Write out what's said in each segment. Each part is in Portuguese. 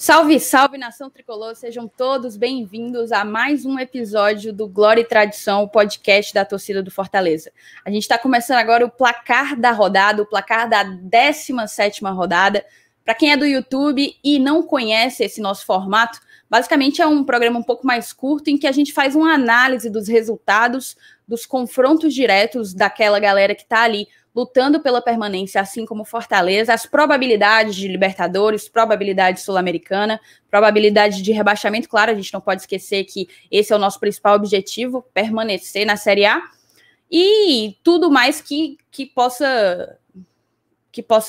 Salve, salve, nação tricolor, sejam todos bem-vindos a mais um episódio do Glória e Tradição, o podcast da torcida do Fortaleza. A gente está começando agora o placar da rodada, o placar da 17ª rodada. Para quem é do YouTube e não conhece esse nosso formato, basicamente é um programa um pouco mais curto em que a gente faz uma análise dos resultados, dos confrontos diretos daquela galera que está ali lutando pela permanência, assim como Fortaleza, as probabilidades de Libertadores, probabilidade sul-americana, probabilidade de rebaixamento. Claro, a gente não pode esquecer que esse é o nosso principal objetivo, permanecer na Série A, e tudo mais que possa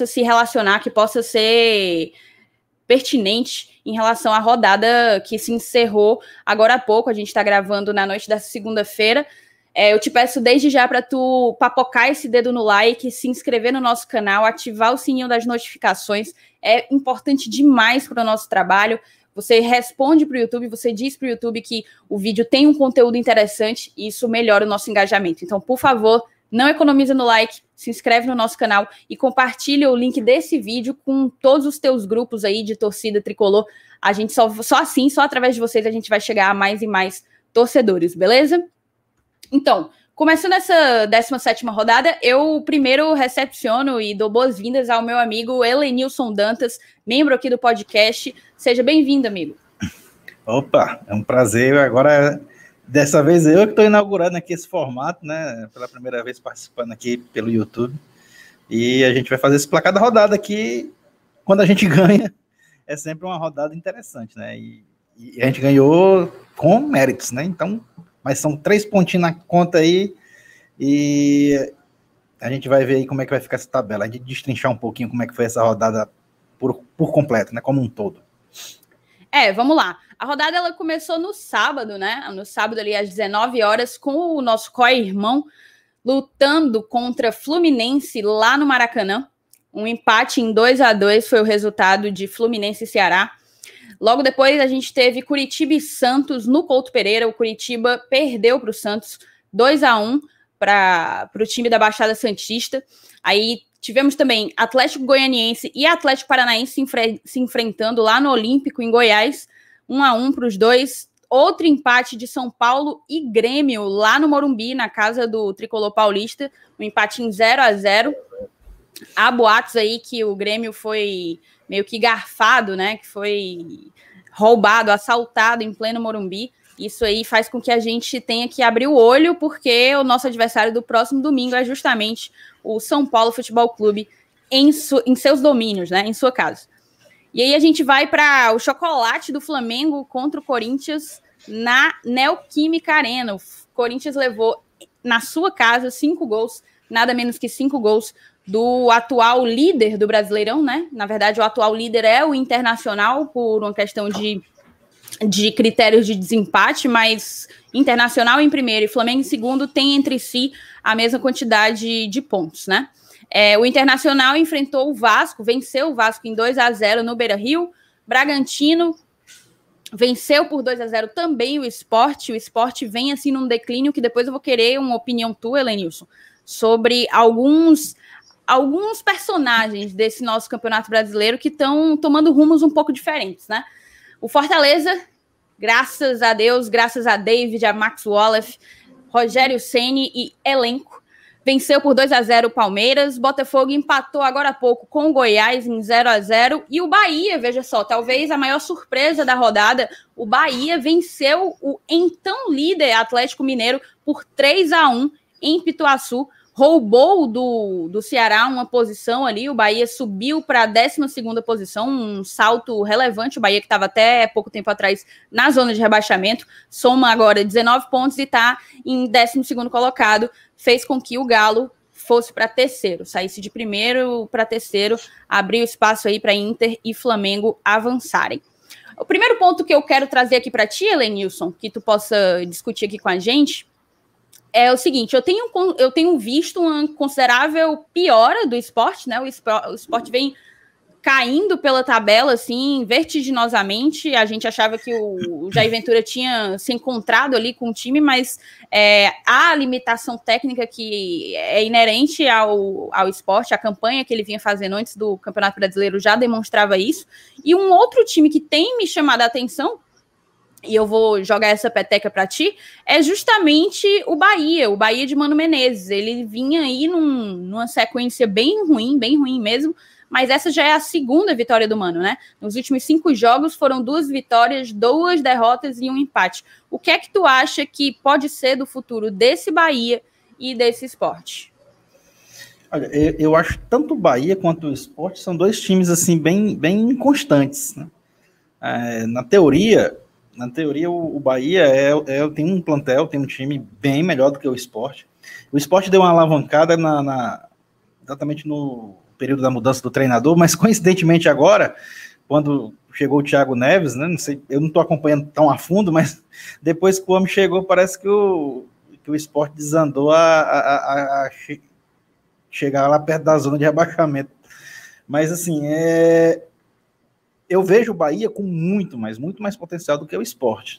se relacionar, que possa ser pertinente em relação à rodada que se encerrou agora há pouco. A gente está gravando na noite da segunda-feira. Eu te peço desde já para tu papocar esse dedo no like, se inscrever no nosso canal, ativar o sininho das notificações. É importante demais para o nosso trabalho. Você responde para o YouTube, você diz para o YouTube que o vídeo tem um conteúdo interessante e isso melhora o nosso engajamento. Então, por favor, não economiza no like, se inscreve no nosso canal e compartilha o link desse vídeo com todos os teus grupos aí de torcida tricolor. A gente só através de vocês, a gente vai chegar a mais e mais torcedores, beleza? Então, começando essa 17ª rodada, eu primeiro recepciono e dou boas-vindas ao meu amigo Helenilson Dantas, membro aqui do podcast. Seja bem-vindo, amigo. Opa, é um prazer. Agora, dessa vez eu que estou inaugurando aqui esse formato, né? Pela primeira vez participando aqui pelo YouTube. E a gente vai fazer esse placar da rodada aqui. Quando a gente ganha, é sempre uma rodada interessante, né? E a gente ganhou com méritos, né? Então, mas são 3 pontinhos na conta aí e a gente vai ver aí como é que vai ficar essa tabela. A gente destrinchar um pouquinho como é que foi essa rodada por completo, né? Como um todo. Vamos lá. A rodada ela começou no sábado, né? No sábado ali às 19 horas com o nosso co-irmão lutando contra Fluminense lá no Maracanã. Um empate em 2-2 foi o resultado de Fluminense e Ceará. Logo depois a gente teve Curitiba e Santos no Couto Pereira. O Curitiba perdeu para o Santos 2-1 para o time da Baixada Santista. Aí tivemos também Atlético Goianiense e Atlético Paranaense se enfrentando lá no Olímpico, em Goiás. 1-1 para os dois. Outro empate de São Paulo e Grêmio lá no Morumbi, na casa do Tricolor Paulista. Um empate em 0-0. Há boatos aí que o Grêmio foi meio que garfado, né? Que foi roubado, assaltado em pleno Morumbi. Isso aí faz com que a gente tenha que abrir o olho, porque o nosso adversário do próximo domingo é justamente o São Paulo Futebol Clube em seus domínios, né? Em sua casa. E aí a gente vai para o chocolate do Flamengo contra o Corinthians na Neoquímica Arena. O Corinthians levou na sua casa 5 gols, nada menos que 5 gols do atual líder do Brasileirão, né? Na verdade, o atual líder é o Internacional, por uma questão de critérios de desempate, mas Internacional em primeiro e Flamengo em segundo tem entre si a mesma quantidade de pontos, né? O Internacional enfrentou o Vasco, venceu o Vasco em 2-0 no Beira-Rio. Bragantino venceu por 2-0 também o Sport. O Sport vem assim num declínio que depois eu vou querer uma opinião tua, Helenilson, sobre alguns personagens desse nosso Campeonato Brasileiro que estão tomando rumos um pouco diferentes, né? O Fortaleza, graças a Deus, graças a David, a Max Wallace, Rogério Ceni e elenco, venceu por 2-0 o Palmeiras. Botafogo empatou agora há pouco com o Goiás em 0-0. E o Bahia, veja só, talvez a maior surpresa da rodada, o Bahia venceu o então líder Atlético Mineiro por 3-1 em Pituaçu. Roubou do Ceará uma posição ali. O Bahia subiu para a 12ª posição, um salto relevante. O Bahia que estava até pouco tempo atrás na zona de rebaixamento, soma agora 19 pontos e está em 12º colocado. Fez com que o Galo fosse para terceiro, saísse de primeiro para terceiro, abriu espaço aí para Inter e Flamengo avançarem. O primeiro ponto que eu quero trazer aqui para ti, Helenilson, que tu possa discutir aqui com a gente, é o seguinte: eu tenho visto uma considerável piora do esporte, né? O esporte vem caindo pela tabela, assim, vertiginosamente. A gente achava que o Jair Ventura tinha se encontrado ali com o time, mas a limitação técnica que é inerente ao esporte, a campanha que ele vinha fazendo antes do Campeonato Brasileiro já demonstrava isso. E um outro time que tem me chamado a atenção, e eu vou jogar essa peteca para ti, é justamente o Bahia de Mano Menezes. Ele vinha aí numa sequência bem ruim mesmo, mas essa já é a segunda vitória do Mano, né? Nos últimos 5 jogos foram 2 vitórias, 2 derrotas e 1 empate. O que é que tu acha que pode ser do futuro desse Bahia e desse Sport? Olha, eu acho que tanto o Bahia quanto o Sport são 2 times assim bem inconstantes, né? Na teoria, o Bahia tem um plantel, tem um time bem melhor do que o Sport. O Sport deu uma alavancada exatamente no período da mudança do treinador, mas coincidentemente agora, quando chegou o Thiago Neves, né, não sei, eu não estou acompanhando tão a fundo, mas depois que o homem chegou, parece que o Sport desandou a chegar lá perto da zona de rebaixamento. Mas assim, eu vejo o Bahia com muito mais potencial do que o Sport.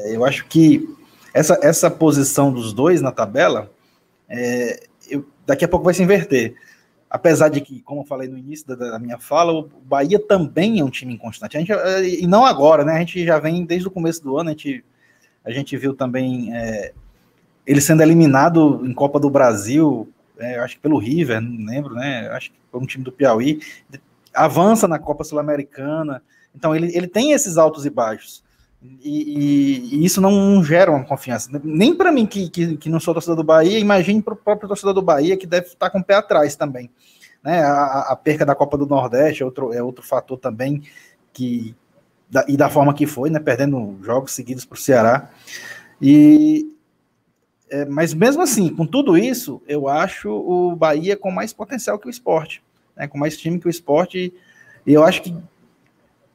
Eu acho que essa posição dos 2 na tabela, daqui a pouco vai se inverter. Apesar de que, como eu falei no início da minha fala, o Bahia também é um time inconstante. E não agora, né? A gente já vem desde o começo do ano, a gente viu também ele sendo eliminado em Copa do Brasil, acho que pelo River, não lembro, né? Acho que foi um time do Piauí. Avança na Copa Sul-Americana. Então, ele tem esses altos e baixos. E isso não gera uma confiança. Nem para mim, que não sou torcedor do Bahia, imagine para o próprio torcedor do Bahia, que deve estar com o pé atrás também. Né? A perca da Copa do Nordeste é outro fator também, e da forma que foi, né? Perdendo jogos seguidos para o Ceará. Mas mesmo assim, com tudo isso, eu acho o Bahia com mais potencial que o Sport, né? Com mais time que o Sport. E eu acho que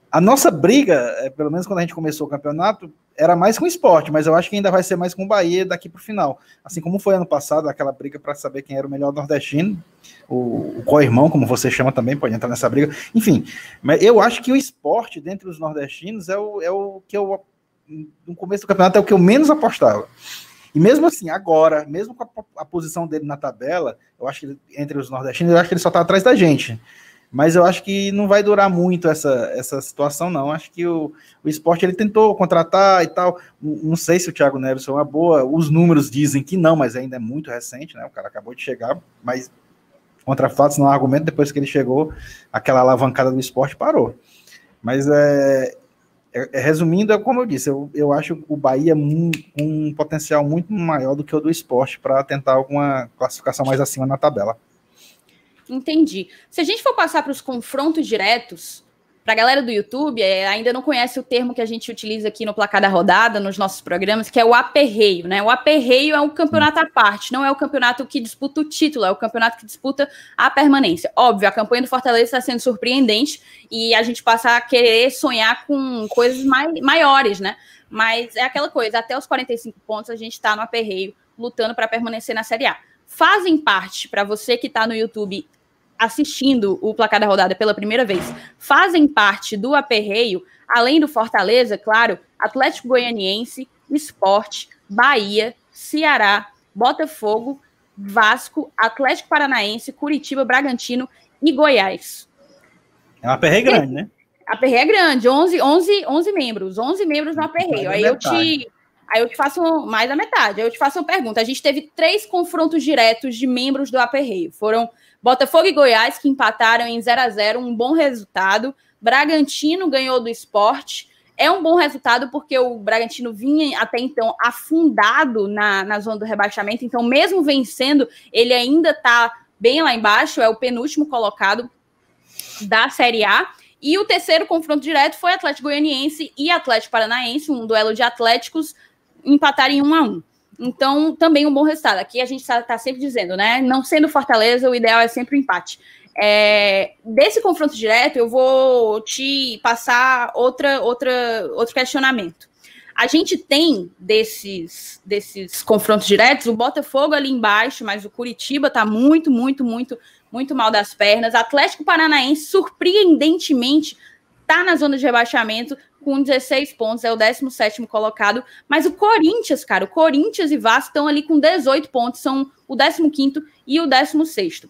a nossa briga, pelo menos quando a gente começou o campeonato, era mais com o Sport, mas eu acho que ainda vai ser mais com o Bahia daqui para o final. Assim como foi ano passado, aquela briga para saber quem era o melhor nordestino, o co-irmão, como você chama também, pode entrar nessa briga. Enfim, mas eu acho que o Sport, dentre os nordestinos, é o que eu, no começo do campeonato, é o que eu menos apostava. E mesmo assim, agora, mesmo com a posição dele na tabela, eu acho que entre os nordestinos, eu acho que ele só está atrás da gente. Mas eu acho que não vai durar muito essa situação, não. Acho que o Sport, ele tentou contratar e tal. Não sei se o Thiago Neves foi uma boa. Os números dizem que não, mas ainda é muito recente, né? O cara acabou de chegar, mas contra fatos não há argumento. Depois que ele chegou, aquela alavancada do Sport parou. Mas, resumindo, como eu disse, eu acho o Bahia um potencial muito maior do que o do Sport para tentar alguma classificação mais acima na tabela. Entendi. Se a gente for passar para os confrontos diretos, para a galera do YouTube, ainda não conhece o termo que a gente utiliza aqui no Placar da Rodada, nos nossos programas, que é o aperreio, né? O aperreio é um campeonato à parte, não é o campeonato que disputa o título, é o campeonato que disputa a permanência. Óbvio, a campanha do Fortaleza está sendo surpreendente e a gente passa a querer sonhar com coisas maiores, né? Mas é aquela coisa, até os 45 pontos a gente está no aperreio, lutando para permanecer na Série A. Fazem parte, para você que está no YouTube assistindo o Placar da Rodada pela primeira vez, fazem parte do aperreio, além do Fortaleza, claro, Atlético Goianiense, Sport, Bahia, Ceará, Botafogo, Vasco, Atlético Paranaense, Curitiba, Bragantino e Goiás. É um aperreio grande, né? Aperreio é grande, 11 membros no aperreio. Aí eu te faço mais da metade. Aí eu te faço uma pergunta. A gente teve 3 confrontos diretos de membros do aperreio. Foram Botafogo e Goiás, que empataram em 0-0, um bom resultado. Bragantino ganhou do Sport. É um bom resultado porque o Bragantino vinha até então afundado na zona do rebaixamento. Então, mesmo vencendo, ele ainda está bem lá embaixo. É o penúltimo colocado da Série A. E o terceiro confronto direto foi Atlético Goianiense e Atlético Paranaense, um duelo de Atléticos, empataram em 1-1. Então, também um bom resultado. Aqui a gente está sempre dizendo, né? Não sendo Fortaleza, o ideal é sempre o empate. Desse confronto direto, eu vou te passar outro questionamento. A gente tem desses confrontos diretos, o Botafogo ali embaixo, mas o Curitiba tá muito mal das pernas. Atlético Paranaense, surpreendentemente, tá na zona de rebaixamento com 16 pontos, é o 17º colocado, mas o Corinthians, cara, o Corinthians e Vasco estão ali com 18 pontos, são o 15º e o 16º.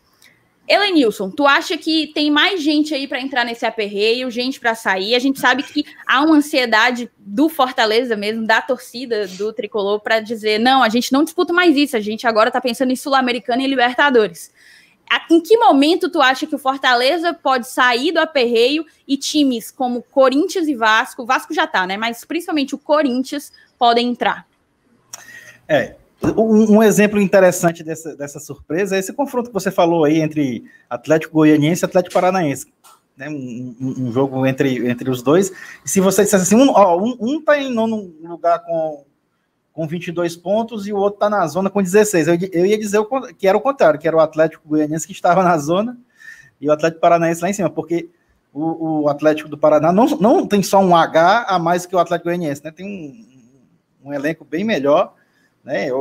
Elenilson, tu acha que tem mais gente aí para entrar nesse aperreio, gente para sair? A gente sabe que há uma ansiedade do Fortaleza mesmo, da torcida do Tricolor, para dizer, não, a gente não disputa mais isso, a gente agora tá pensando em Sul-Americana e Libertadores. Em que momento tu acha que o Fortaleza pode sair do aperreio e times como Corinthians e Vasco, o Vasco já tá, né? Mas principalmente o Corinthians podem entrar? Um exemplo interessante dessa surpresa é esse confronto que você falou aí entre Atlético Goianiense e Atlético Paranaense, né? Um jogo entre os dois. E se você dissesse assim, um tá em nono lugar com 22 pontos e o outro está na zona com 16. Eu ia dizer que era o contrário, que era o Atlético Goianiense que estava na zona e o Atlético Paranaense lá em cima, porque o Atlético do Paraná não tem só um H a mais que o Atlético Goianiense, né? Tem um elenco bem melhor, né?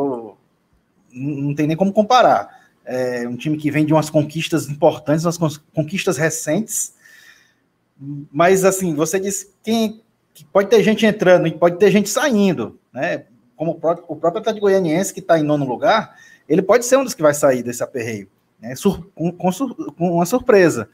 Não tem nem como comparar. É um time que vem de umas conquistas importantes, umas conquistas recentes, mas assim, você disse que pode ter gente entrando e pode ter gente saindo, né? Como o próprio Atlético Goianiense, que está em nono lugar, ele pode ser um dos que vai sair desse aperreio, né? Com uma surpresa.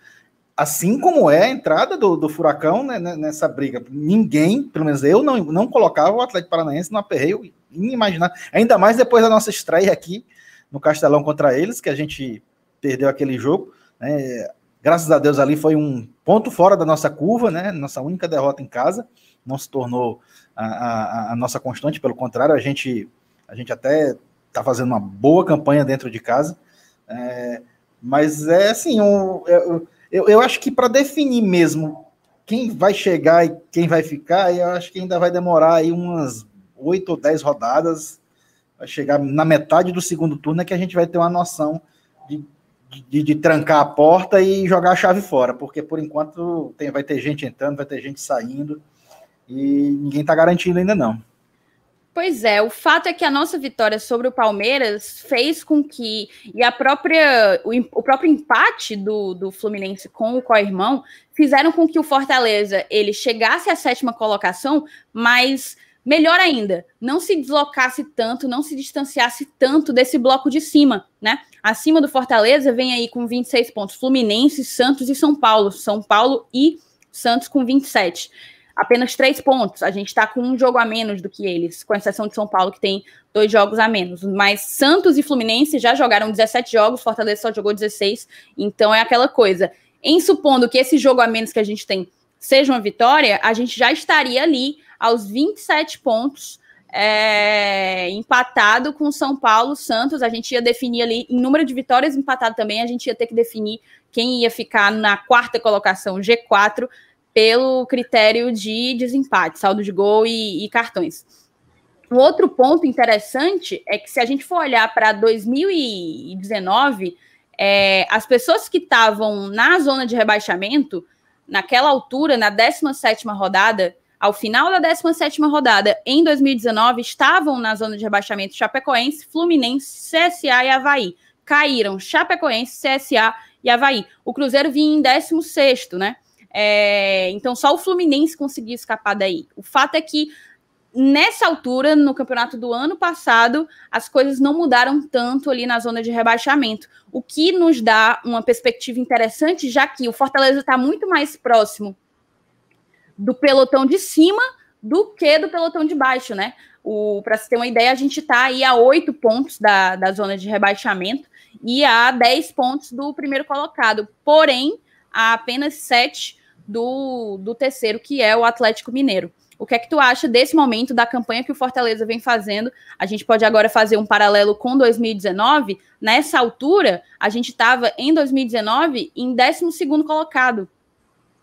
Assim como é a entrada do Furacão, né, nessa briga. Ninguém, pelo menos eu, não colocava o Atlético Paranaense no aperreio inimaginável. Ainda mais depois da nossa estreia aqui no Castelão contra eles, que a gente perdeu aquele jogo, né? Graças a Deus ali foi um ponto fora da nossa curva, né? Nossa única derrota em casa. Não se tornou a nossa constante, pelo contrário, a gente até está fazendo uma boa campanha dentro de casa, mas é assim, eu acho que para definir mesmo quem vai chegar e quem vai ficar, eu acho que ainda vai demorar aí umas 8 ou 10 rodadas, vai chegar na metade do segundo turno, é que a gente vai ter uma noção de trancar a porta e jogar a chave fora, porque por enquanto vai ter gente entrando, vai ter gente saindo, e ninguém está garantindo ainda não. Pois é, o fato é que a nossa vitória sobre o Palmeiras fez com que, e o próprio empate do Fluminense com o co-irmão fizeram com que o Fortaleza ele chegasse à 7ª colocação, mas melhor ainda, não se deslocasse tanto, não se distanciasse tanto desse bloco de cima, né? Acima do Fortaleza vem aí com 26 pontos, Fluminense, Santos e São Paulo e Santos com 27. Apenas 3 pontos, a gente está com um jogo a menos do que eles, com exceção de São Paulo, que tem 2 jogos a menos, mas Santos e Fluminense já jogaram 17 jogos, Fortaleza só jogou 16, então é aquela coisa, em supondo que esse jogo a menos que a gente tem seja uma vitória, a gente já estaria ali aos 27 pontos, empatado com São Paulo, Santos, a gente ia definir ali, em número de vitórias empatado também, a gente ia ter que definir quem ia ficar na 4ª colocação, G4, pelo critério de desempate, saldo de gol e cartões. Um outro ponto interessante é que se a gente for olhar para 2019, as pessoas que estavam na zona de rebaixamento, naquela altura, na 17ª rodada, ao final da 17ª rodada, em 2019, estavam na zona de rebaixamento Chapecoense, Fluminense, CSA e Avaí. Caíram Chapecoense, CSA e Avaí. O Cruzeiro vinha em 16º, né? Então só o Fluminense conseguiu escapar daí. O fato é que nessa altura, no campeonato do ano passado, as coisas não mudaram tanto ali na zona de rebaixamento, o que nos dá uma perspectiva interessante, já que o Fortaleza está muito mais próximo do pelotão de cima do que do pelotão de baixo, né? Para se ter uma ideia, a gente está aí a 8 pontos da zona de rebaixamento e a 10 pontos do primeiro colocado, porém a apenas 7 do terceiro, que é o Atlético Mineiro. O que é que tu acha desse momento, da campanha que o Fortaleza vem fazendo? A gente pode agora fazer um paralelo com 2019. Nessa altura, a gente estava em 2019 em 12º colocado,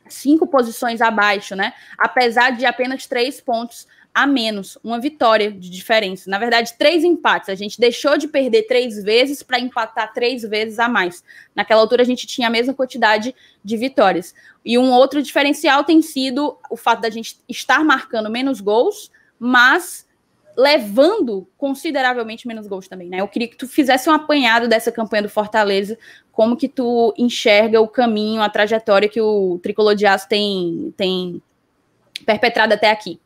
5 posições abaixo, né? Apesar de apenas 3 pontos a menos, uma vitória de diferença. Na verdade, 3 empates. A gente deixou de perder 3 vezes para empatar 3 vezes a mais. Naquela altura, a gente tinha a mesma quantidade de vitórias. E um outro diferencial tem sido o fato da gente estar marcando menos gols mas levando consideravelmente menos gols também, né? Eu queria que tu fizesse um apanhado dessa campanha do Fortaleza, como que tu enxerga o caminho, a trajetória que o Tricolor de Aço tem perpetrado até aqui.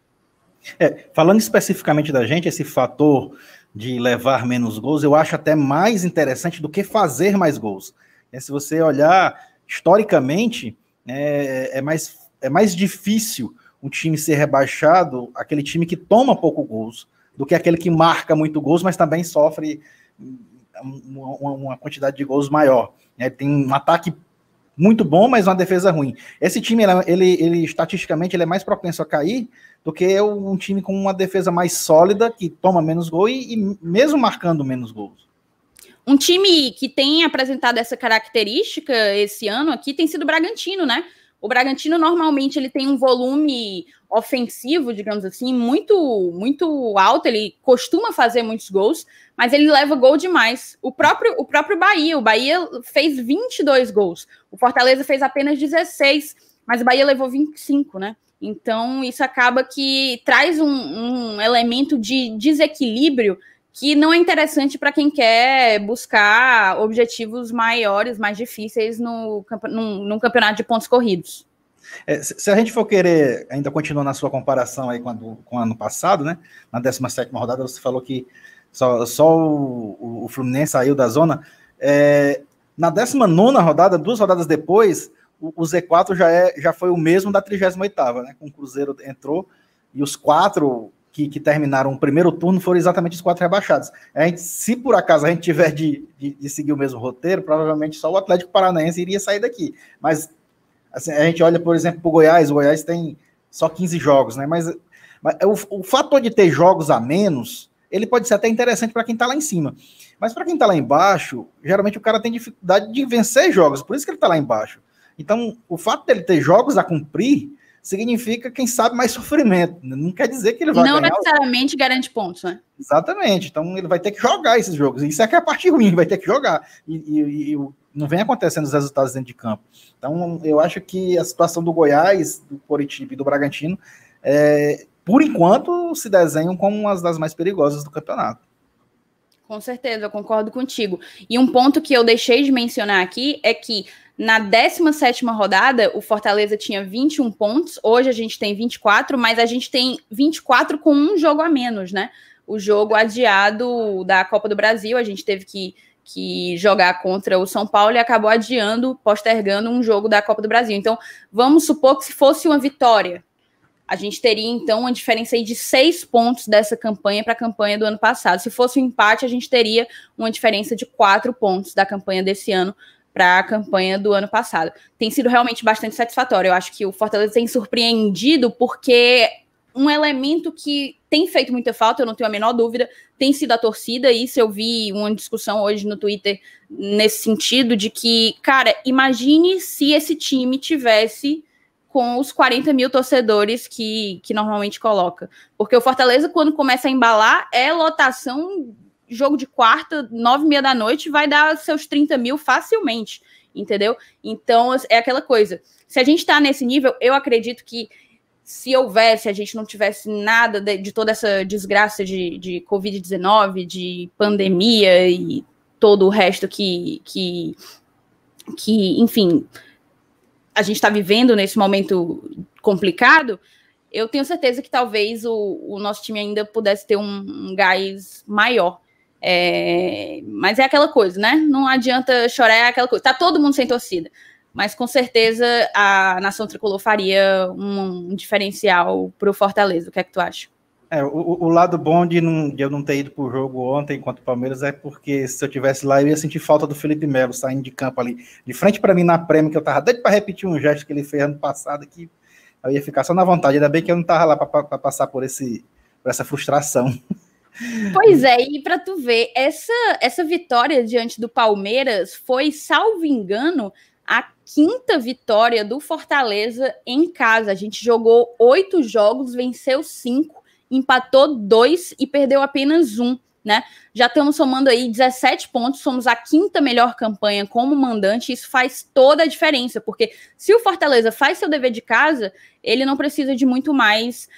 Falando especificamente da gente, esse fator de levar menos gols, eu acho até mais interessante do que fazer mais gols. Se você olhar historicamente, é mais difícil um time ser rebaixado, aquele time que toma pouco gols, do que aquele que marca muito gols, mas também sofre uma quantidade de gols maior. Tem um ataque muito bom, mas uma defesa ruim. Esse time, ele estatisticamente, ele é mais propenso a cair do que um time com uma defesa mais sólida, que toma menos gol e mesmo marcando menos gols. Um time que tem apresentado essa característica esse ano aqui tem sido o Bragantino, né? O Bragantino, normalmente, ele tem um volume ofensivo, digamos assim, muito, muito alto. Ele costuma fazer muitos gols, mas ele leva gol demais. O próprio Bahia. O Bahia fez 22 gols. O Fortaleza fez apenas 16, mas o Bahia levou 25, né? Então, isso acaba que traz um elemento de desequilíbrio que não é interessante para quem quer buscar objetivos maiores, mais difíceis num campeonato de pontos corridos. Se a gente for querer, ainda continuar na sua comparação aí com o ano passado, né? Na 17ª rodada, você falou que só o Fluminense saiu da zona. Na 19ª rodada, 2 rodadas depois, o Z4 já foi o mesmo da 38ª, né? Com o Cruzeiro entrou e os 4... Que terminaram o primeiro turno foram exatamente os 4 rebaixados. Se por acaso a gente tiver de seguir o mesmo roteiro, provavelmente só o Atlético Paranaense iria sair daqui. Mas assim, a gente olha, por exemplo, para o Goiás tem só 15 jogos, né? Mas o fator de ter jogos a menos, ele pode ser até interessante para quem está lá em cima. Mas para quem está lá embaixo, geralmente o cara tem dificuldade de vencer jogos, por isso que ele está lá embaixo. Então, o fato dele ter jogos a cumprir significa, quem sabe, mais sofrimento. Não quer dizer que ele vai ganhar. Não necessariamente garante pontos, né? Exatamente. Então, ele vai ter que jogar esses jogos. Isso é que é a parte ruim, vai ter que jogar. E não vem acontecendo os resultados dentro de campo. Então, eu acho que a situação do Goiás, do Coritiba e do Bragantino, por enquanto, se desenham como uma das mais perigosas do campeonato. Com certeza, eu concordo contigo. E um ponto que eu deixei de mencionar aqui é que na 17ª rodada, o Fortaleza tinha 21 pontos, hoje a gente tem 24, mas a gente tem 24 com um jogo a menos, né? O jogo adiado da Copa do Brasil, a gente teve que jogar contra o São Paulo e acabou postergando um jogo da Copa do Brasil. Então, vamos supor que se fosse uma vitória, a gente teria, então, uma diferença aí de 6 pontos dessa campanha para a campanha do ano passado. Se fosse um empate, a gente teria uma diferença de 4 pontos da campanha desse ano para a campanha do ano passado. Tem sido realmente bastante satisfatório. Eu acho que o Fortaleza tem surpreendido porque um elemento que tem feito muita falta, eu não tenho a menor dúvida, tem sido a torcida. Isso eu vi uma discussão hoje no Twitter nesse sentido de que, cara, imagine se esse time tivesse com os 40 mil torcedores que normalmente coloca. Porque o Fortaleza, quando começa a embalar, é lotação, jogo de quarta, 9h30 da noite, vai dar seus 30 mil facilmente, entendeu? Então, é aquela coisa. Se a gente tá nesse nível, eu acredito que se houvesse, a gente não tivesse nada de toda essa desgraça de Covid-19, de pandemia e todo o resto que enfim, a gente está vivendo nesse momento complicado, eu tenho certeza que talvez o nosso time ainda pudesse ter um gás maior. Mas é aquela coisa, né? Não adianta chorar, é aquela coisa. Tá todo mundo sem torcida. Mas com certeza a nação tricolor faria um diferencial para o Fortaleza. O que é que tu acha? O lado bom de eu não ter ido pro jogo ontem contra o Palmeiras é porque se eu tivesse lá, eu ia sentir falta do Felipe Melo saindo de campo ali, de frente para mim na Prêmio, que eu tava doido para repetir um gesto que ele fez ano passado, que eu ia ficar só na vontade. Ainda bem que eu não tava lá para passar por essa frustração. Pois é, e para tu ver, essa vitória diante do Palmeiras foi, salvo engano, a 5ª vitória do Fortaleza em casa. A gente jogou 8 jogos, venceu 5, empatou 2 e perdeu apenas 1. né? Já estamos somando aí 17 pontos, somos a 5ª melhor campanha como mandante, isso faz toda a diferença, porque se o Fortaleza faz seu dever de casa, ele não precisa de muito mais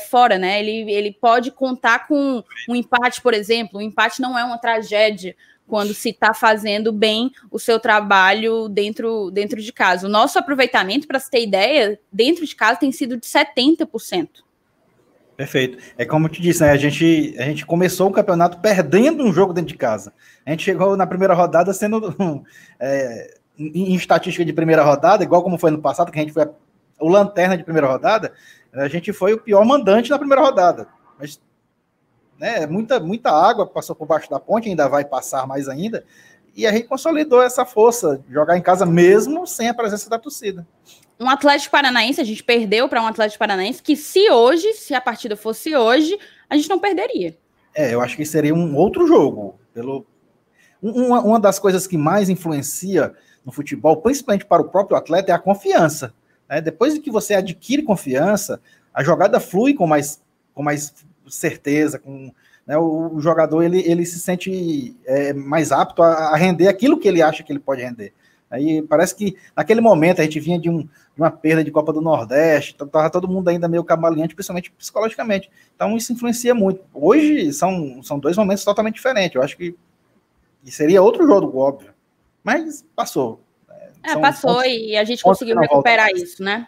fora, né? Ele pode contar com um empate, por exemplo. O empate não é uma tragédia quando se está fazendo bem o seu trabalho dentro de casa. O nosso aproveitamento, para você ter ideia, dentro de casa tem sido de 70%. Perfeito. É como eu te disse, né? A gente começou o campeonato perdendo um jogo dentro de casa. A gente chegou na primeira rodada sendo em estatística de primeira rodada, igual como foi no passado, que a gente foi o lanterna de primeira rodada, a gente foi o pior mandante na primeira rodada. Mas, né, muita água passou por baixo da ponte, ainda vai passar mais ainda, e a gente consolidou essa força, jogar em casa mesmo sem a presença da torcida. Um Atlético Paranaense, a gente perdeu para um Atlético Paranaense que se a partida fosse hoje, a gente não perderia. Eu acho que seria um outro jogo. Uma das coisas que mais influencia no futebol, principalmente para o próprio atleta, é a confiança. Né? Depois de que você adquire confiança, a jogada flui com mais certeza, né? O jogador ele se sente mais apto a render aquilo que ele acha que ele pode render. Aí parece que naquele momento a gente vinha de uma perda de Copa do Nordeste, estava todo mundo ainda meio cambaleante, principalmente psicologicamente. Então isso influencia muito. Hoje são 2 momentos totalmente diferentes. Eu acho que seria outro jogo, óbvio. Mas passou. Passou e a gente conseguiu recuperar isso, né?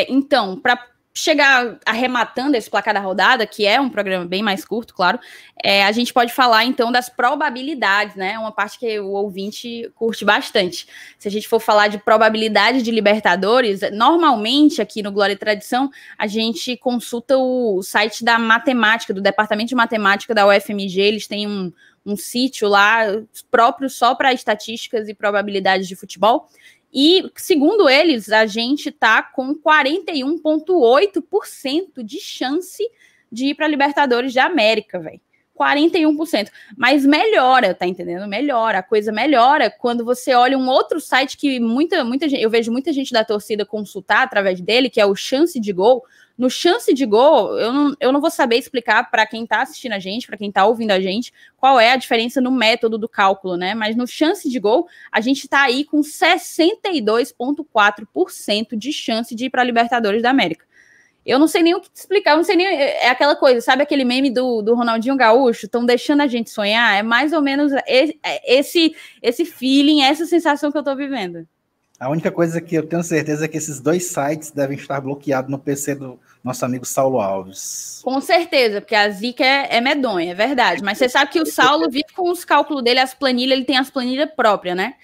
Então, para chegar arrematando esse placar da rodada, que é um programa bem mais curto, claro, a gente pode falar, então, das probabilidades, né? Uma parte que o ouvinte curte bastante. Se a gente for falar de probabilidade de Libertadores, normalmente, aqui no Glória e Tradição, a gente consulta o site da matemática, do Departamento de Matemática da UFMG, eles têm um sítio lá próprio só para estatísticas e probabilidades de futebol. E, segundo eles, a gente tá com 41,8% de chance de ir para Libertadores da América, velho. 41%. Mas melhora, tá entendendo? Melhora. A coisa melhora quando você olha um outro site que muita gente, eu vejo muita gente da torcida consultar através dele, que é o Chance de Gol. No Chance de Gol, eu não vou saber explicar para quem está assistindo a gente, para quem está ouvindo a gente, qual é a diferença no método do cálculo, né? Mas no Chance de Gol, a gente está aí com 62,4% de chance de ir para a Libertadores da América. Eu não sei nem o que te explicar, eu não sei nem... É aquela coisa, sabe aquele meme do Ronaldinho Gaúcho? Estão deixando a gente sonhar? É mais ou menos esse feeling, essa sensação que eu estou vivendo. A única coisa que eu tenho certeza é que esses 2 sites devem estar bloqueados no PC do nosso amigo Saulo Alves. Com certeza, porque a zica é medonha, é verdade. Mas você sabe que o Saulo vive com os cálculos dele, as planilhas, ele tem as planilhas próprias, né?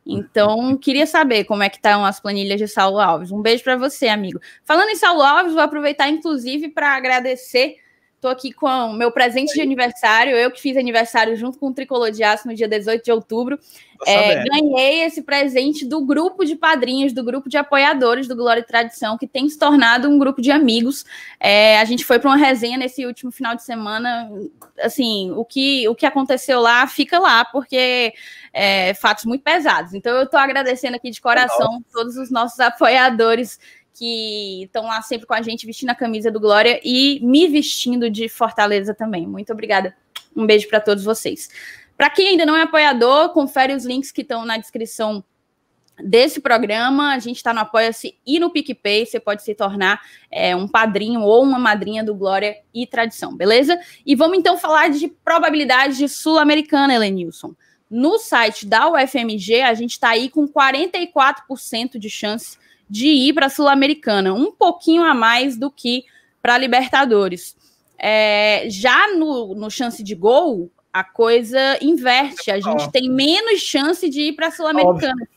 Então, queria saber como é que estão as planilhas de Saulo Alves. Um beijo para você, amigo. Falando em Saulo Alves, vou aproveitar, inclusive, para agradecer. Estou aqui com o meu presente de aniversário, eu que fiz aniversário junto com o Tricolor de Aço no dia 18 de outubro. Ganhei esse presente do grupo de padrinhos, do grupo de apoiadores do Glória e Tradição, que tem se tornado um grupo de amigos. A gente foi para uma resenha nesse último final de semana. Assim, o que aconteceu lá, fica lá, porque fatos muito pesados. Então, eu estou agradecendo aqui de coração todos os nossos apoiadores que estão lá sempre com a gente, vestindo a camisa do Glória e me vestindo de Fortaleza também. Muito obrigada. Um beijo para todos vocês. Para quem ainda não é apoiador, confere os links que estão na descrição desse programa. A gente está no Apoia-se e no PicPay. Você pode se tornar um padrinho ou uma madrinha do Glória e Tradição, beleza? E vamos então falar de probabilidade de Sul-Americana, Helenilson. No site da UFMG, a gente está aí com 44% de chance de ir para a Sul-Americana, um pouquinho a mais do que para a Libertadores. Já no chance de gol, a coisa inverte. A gente tem menos chance de ir para a Sul-Americana.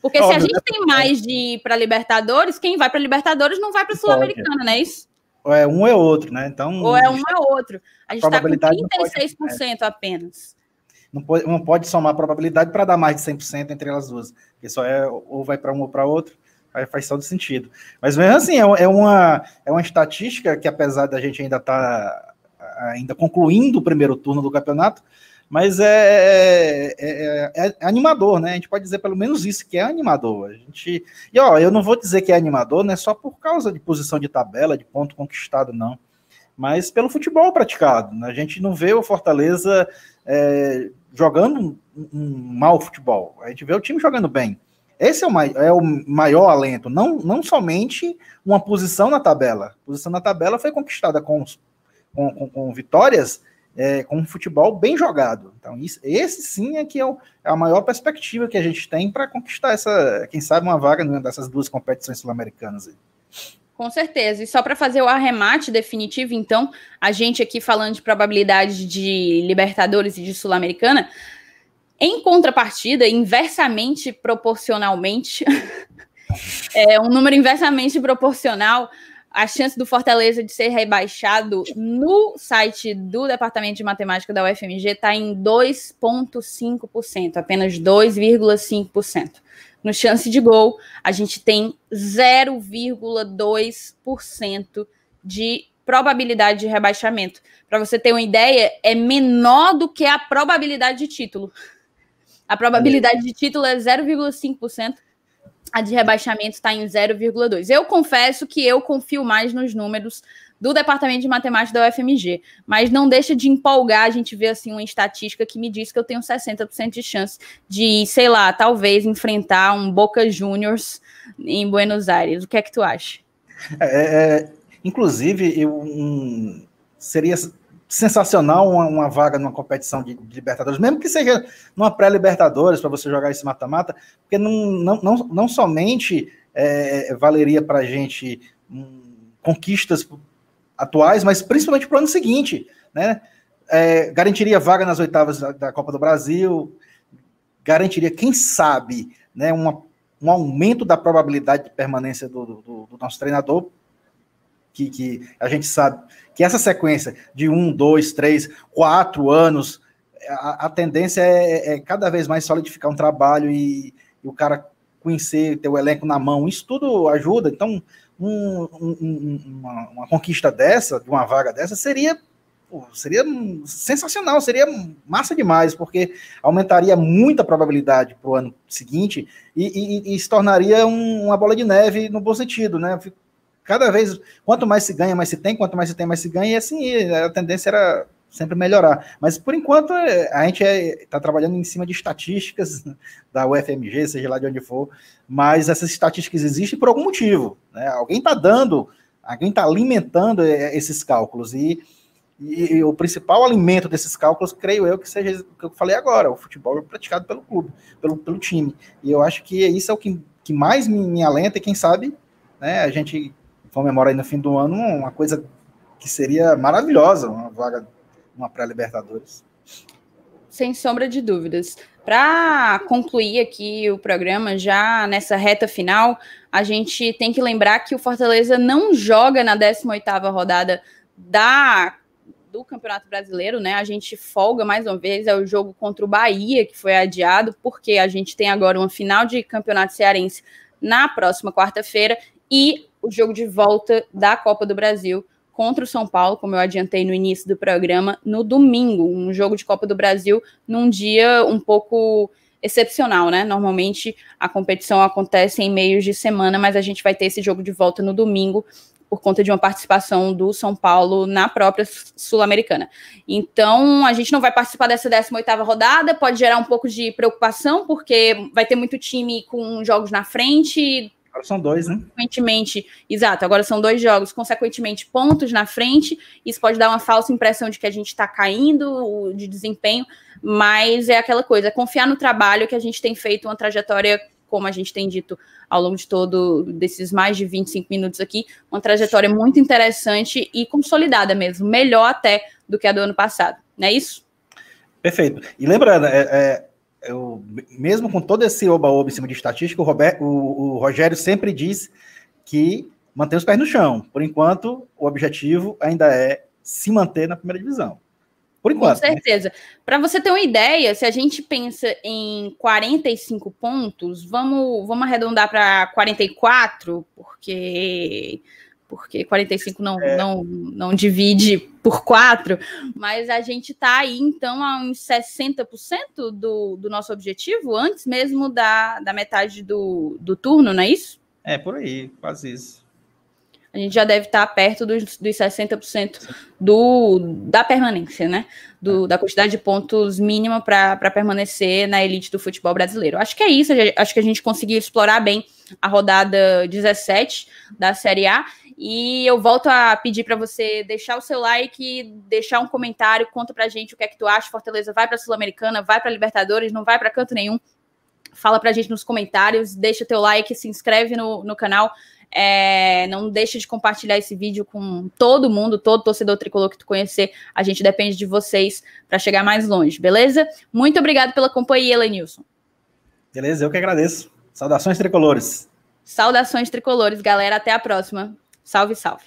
Porque se a gente tem mais de ir para a Libertadores, quem vai para a Libertadores não vai para a Sul-Americana, não é isso? Ou é um ou é outro, né? Então, ou é um ou outro. A gente está com 36% apenas. Não pode somar a probabilidade para dar mais de 100% entre elas duas. Porque só ou vai para um ou para outro. Faz todo sentido. Mas mesmo assim, é uma estatística que, apesar da gente ainda estar concluindo o primeiro turno do campeonato, mas é animador, né? A gente pode dizer pelo menos isso, que é animador. Eu não vou dizer que é animador, não é só por causa de posição de tabela, de ponto conquistado, não. mas pelo futebol praticado. A gente não vê o Fortaleza jogando um mau futebol, a gente vê o time jogando bem. Esse é o maior alento, não somente uma posição na tabela. A posição na tabela foi conquistada com vitórias, com um futebol bem jogado. Então, esse sim é que é a maior perspectiva que a gente tem para conquistar quem sabe, uma vaga dessas duas competições sul-americanas. Com certeza. E só para fazer o arremate definitivo, então, a gente aqui falando de probabilidade de Libertadores e de Sul-Americana, em contrapartida, inversamente proporcionalmente, um número inversamente proporcional, a chance do Fortaleza de ser rebaixado no site do Departamento de Matemática da UFMG está em 2,5%, apenas 2,5%. No chance de gol, a gente tem 0,2% de probabilidade de rebaixamento. Para você ter uma ideia, é menor do que a probabilidade de título. A probabilidade de título é 0,5%. A de rebaixamento está em 0,2%. Eu confesso que eu confio mais nos números do Departamento de Matemática da UFMG, mas não deixa de empolgar a gente ver assim, uma estatística que me diz que eu tenho 60% de chance de, sei lá, talvez enfrentar um Boca Juniors em Buenos Aires. O que é que tu acha? Inclusive, seria sensacional uma vaga numa competição de Libertadores, mesmo que seja numa pré-Libertadores, para você jogar esse mata-mata, porque não somente valeria para a gente conquistas atuais, mas principalmente para o ano seguinte, né? Garantiria vaga nas oitavas da Copa do Brasil, garantiria, quem sabe, né, um aumento da probabilidade de permanência do nosso treinador, que a gente sabe que essa sequência de 1, 2, 3, 4 anos, a tendência é cada vez mais solidificar um trabalho e o cara conhecer, ter o elenco na mão, isso tudo ajuda. Então, uma conquista dessa, de uma vaga dessa, seria sensacional, seria massa demais, porque aumentaria muito a probabilidade para o ano seguinte e se tornaria uma bola de neve no bom sentido, né? Cada vez, quanto mais se ganha, mais se tem, quanto mais se tem, mais se ganha, e assim, a tendência era sempre melhorar. Mas, por enquanto, a gente está trabalhando em cima de estatísticas da UFMG, seja lá de onde for, mas essas estatísticas existem por algum motivo, né? Alguém está alimentando esses cálculos, e o principal alimento desses cálculos, creio eu, que seja o que eu falei agora, o futebol praticado pelo clube, pelo time. E eu acho que isso é o que mais me alenta, e quem sabe, né, a gente comemora aí no fim do ano uma coisa que seria maravilhosa, uma vaga, uma pré-Libertadores. Sem sombra de dúvidas. Para concluir aqui o programa, já nessa reta final, a gente tem que lembrar que o Fortaleza não joga na 18ª rodada do Campeonato Brasileiro, né? A gente folga mais uma vez, é o jogo contra o Bahia, que foi adiado, porque a gente tem agora uma final de Campeonato Cearense na próxima quarta-feira, e o jogo de volta da Copa do Brasil contra o São Paulo, como eu adiantei no início do programa, no domingo, um jogo de Copa do Brasil num dia um pouco excepcional, né? Normalmente a competição acontece em meios de semana, mas a gente vai ter esse jogo de volta no domingo por conta de uma participação do São Paulo na própria Sul-Americana. Então, a gente não vai participar dessa 18ª rodada, pode gerar um pouco de preocupação, porque vai ter muito time com jogos na frente. Agora são 2, né? Consequentemente, exato, agora são 2 jogos, consequentemente pontos na frente, isso pode dar uma falsa impressão de que a gente está caindo de desempenho, mas é aquela coisa, confiar no trabalho, que a gente tem feito uma trajetória, como a gente tem dito ao longo de todo desses mais de 25 minutos aqui, uma trajetória muito interessante e consolidada mesmo, melhor até do que a do ano passado, não é isso? Perfeito. E lembrando, mesmo com todo esse oba-oba em cima de estatística, o Rogério sempre diz que mantém os pés no chão. Por enquanto, o objetivo ainda é se manter na primeira divisão. Por enquanto. Com certeza. Né? Para você ter uma ideia, se a gente pensa em 45 pontos, vamos arredondar para 44, porque 45 não divide por 4, mas a gente está aí, então, a uns 60% do nosso objetivo, antes mesmo da metade do turno, não é isso? Por aí, quase isso. a gente já deve estar perto dos 60% da permanência, né? Da quantidade de pontos mínima para permanecer na elite do futebol brasileiro. Acho que é isso, acho que a gente conseguiu explorar bem a rodada 17 da Série A. E eu volto a pedir para você deixar o seu like, deixar um comentário, conta pra gente o que é que tu acha. Fortaleza vai pra Sul-Americana, vai pra Libertadores, não vai pra canto nenhum. Fala pra gente nos comentários, deixa teu like, se inscreve no canal. Não deixa de compartilhar esse vídeo com todo mundo, todo torcedor tricolor que tu conhecer. A gente depende de vocês para chegar mais longe, beleza? Muito obrigado pela companhia, Elenilson. Beleza, eu que agradeço. Saudações tricolores. Saudações tricolores, galera. Até a próxima. Salve, salve.